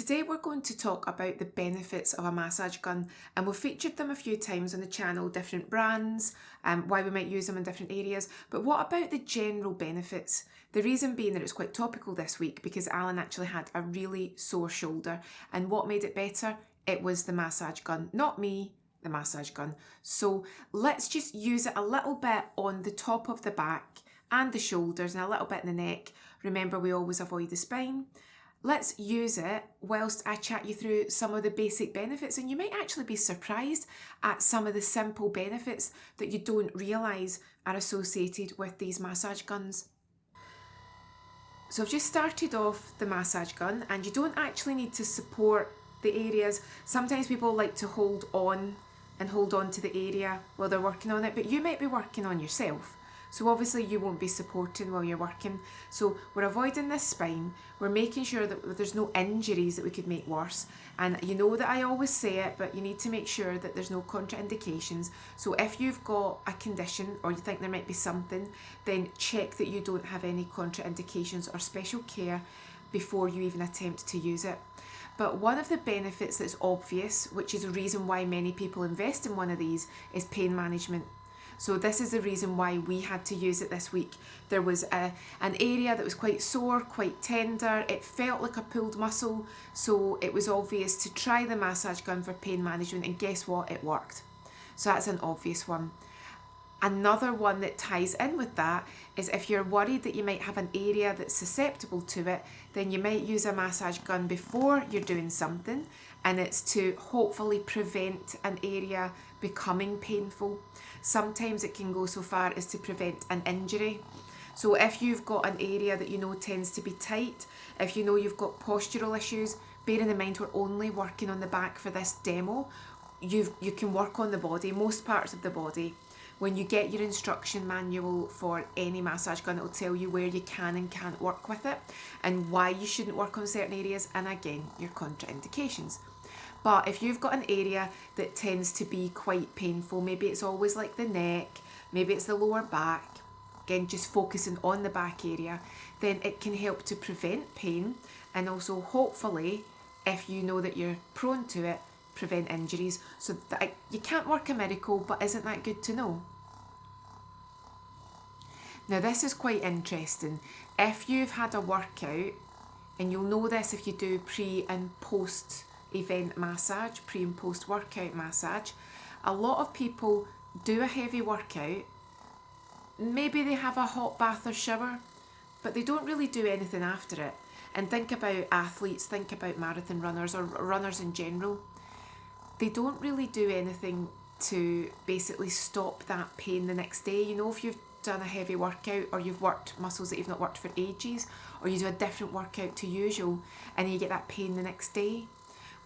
Today we're going to talk about the benefits of a massage gun, and we've featured them a few times on the channel, different brands, why we might use them in different areas. But what about the general benefits? The reason being that it's quite topical this week because Alan actually had a really sore shoulder, and what made it better? It was the massage gun, not me, the massage gun. So let's just use it a little bit on the top of the back and the shoulders and a little bit in the neck. Remember, we always avoid the spine. Let's use it whilst I chat you through some of the basic benefits, and you might actually be surprised at some of the simple benefits that you don't realise are associated with these massage guns. So I've just started off the massage gun, and you don't actually need to support the areas. Sometimes people like to hold on to the area while they're working on it, but you might be working on yourself. So obviously you won't be supporting while you're working. So we're avoiding this spine. We're making sure that there's no injuries that we could make worse. And you know that I always say it, but you need to make sure that there's no contraindications. So if you've got a condition or you think there might be something, then check that you don't have any contraindications or special care before you even attempt to use it. But one of the benefits that's obvious, which is a reason why many people invest in one of these, is pain management. So this is the reason why we had to use it this week. There was an area that was quite sore, quite tender. It felt like a pulled muscle. So it was obvious to try the massage gun for pain management, and guess what? It worked. So that's an obvious one. Another one that ties in with that is if you're worried that you might have an area that's susceptible to it, then you might use a massage gun before you're doing something, and it's to hopefully prevent an area becoming painful. Sometimes it can go so far as to prevent an injury. So if you've got an area that you know tends to be tight, if you know you've got postural issues, bearing in mind we're only working on the back for this demo, you can work on the body, most parts of the body. When you get your instruction manual for any massage gun, it will tell you where you can and can't work with it and why you shouldn't work on certain areas, and again, your contraindications. But if you've got an area that tends to be quite painful, maybe it's always like the neck, maybe it's the lower back, again, just focusing on the back area, then it can help to prevent pain, and also hopefully, if you know that you're prone to it, prevent injuries. So that you can't work a miracle, but isn't that good to know? Now this is quite interesting. If you've had a workout, and you'll know this if you do pre and post event massage, pre and post workout massage, a lot of people do a heavy workout, maybe they have a hot bath or shower, but they don't really do anything after it. And think about athletes, think about marathon runners or runners in general. They don't really do anything to basically stop that pain the next day. You know, if you've done a heavy workout or you've worked muscles that you've not worked for ages, or you do a different workout to usual and you get that pain the next day.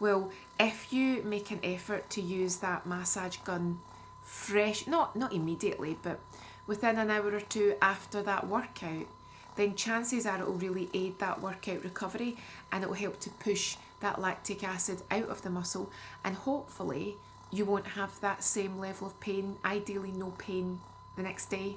Well, if you make an effort to use that massage gun fresh, not immediately, but within an hour or two after that workout, then chances are it will really aid that workout recovery, and it will help to push that lactic acid out of the muscle, and hopefully you won't have that same level of pain, ideally no pain the next day.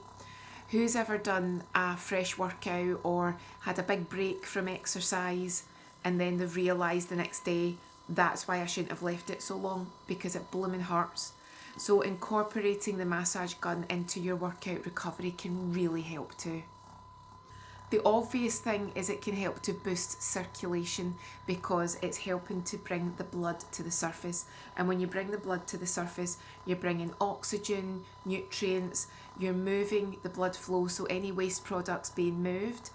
Who's ever done a fresh workout or had a big break from exercise and then they've realised the next day, that's why I shouldn't have left it so long, because it blooming hurts. So incorporating the massage gun into your workout recovery can really help too. The obvious thing is it can help to boost circulation because it's helping to bring the blood to the surface. And when you bring the blood to the surface, you're bringing oxygen, nutrients, you're moving the blood flow, so any waste products being moved.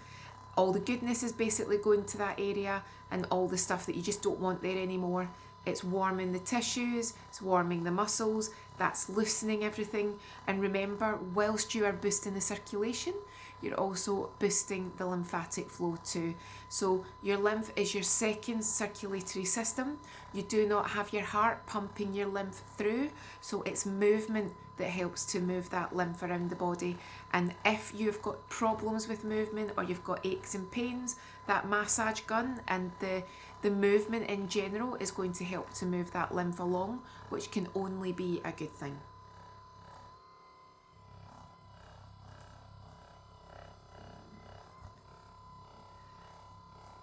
All the goodness is basically going to that area, and all the stuff that you just don't want there anymore. It's warming the tissues, it's warming the muscles, that's loosening everything. And remember, whilst you are boosting the circulation, you're also boosting the lymphatic flow too. So your lymph is your second circulatory system. You do not have your heart pumping your lymph through, so it's movement that helps to move that lymph around the body. And if you've got problems with movement or you've got aches and pains, that massage gun and the movement in general is going to help to move that lymph along, which can only be a good thing.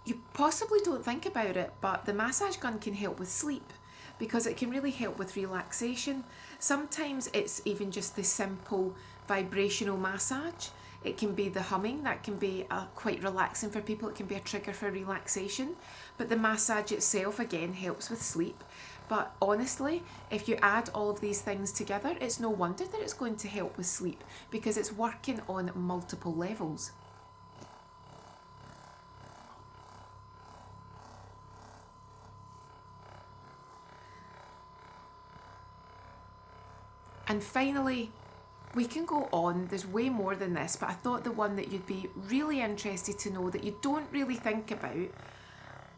You possibly don't think about it, but the massage gun can help with sleep because it can really help with relaxation. Sometimes it's even just the simple vibrational massage. It can be the humming, that can be quite relaxing for people. It can be a trigger for relaxation. But the massage itself, again, helps with sleep. But honestly, if you add all of these things together, it's no wonder that it's going to help with sleep because it's working on multiple levels. And finally, we can go on, there's way more than this, but I thought the one that you'd be really interested to know that you don't really think about,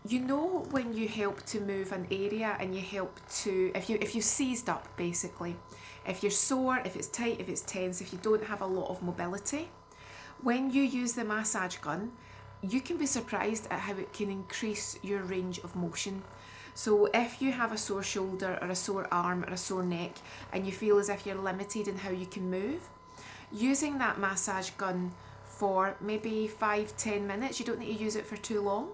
you know, when you help to move an area and you help to, if you seized up basically, if you're sore, if it's tight, if it's tense, if you don't have a lot of mobility, when you use the massage gun, you can be surprised at how it can increase your range of motion. So if you have a sore shoulder or a sore arm or a sore neck and you feel as if you're limited in how you can move, using that massage gun for maybe 5-10 minutes, you don't need to use it for too long.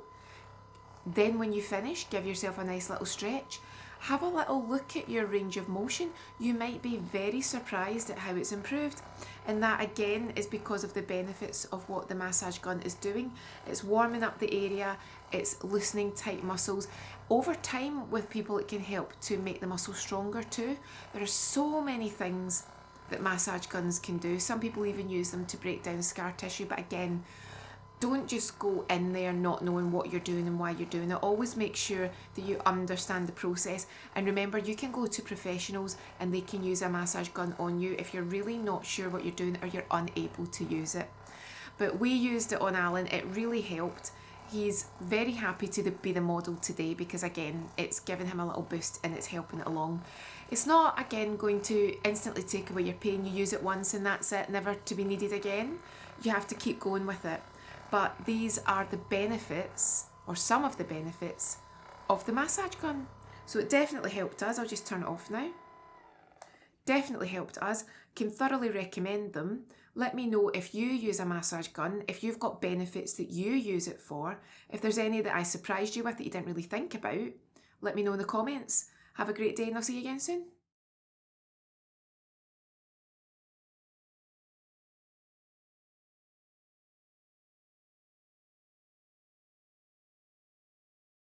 Then when you finish, give yourself a nice little stretch. Have a little look at your range of motion. You might be very surprised at how it's improved. And that again is because of the benefits of what the massage gun is doing. It's warming up the area, it's loosening tight muscles. Over time with people it can help to make the muscles stronger too. There are so many things that massage guns can do. Some people even use them to break down scar tissue, but again, don't just go in there not knowing what you're doing and why you're doing it. Always make sure that you understand the process. And remember, you can go to professionals and they can use a massage gun on you if you're really not sure what you're doing or you're unable to use it. But we used it on Alan, it really helped. He's very happy to be the model today because again, it's given him a little boost and it's helping it along. It's not, again, going to instantly take away your pain. You use it once and that's it, never to be needed again. You have to keep going with it. But these are the benefits, or some of the benefits, of the massage gun. So it definitely helped us. I'll just turn it off now. Definitely helped us. Can thoroughly recommend them. Let me know if you use a massage gun, if you've got benefits that you use it for, if there's any that I surprised you with that you didn't really think about. Let me know in the comments. Have a great day and I'll see you again soon.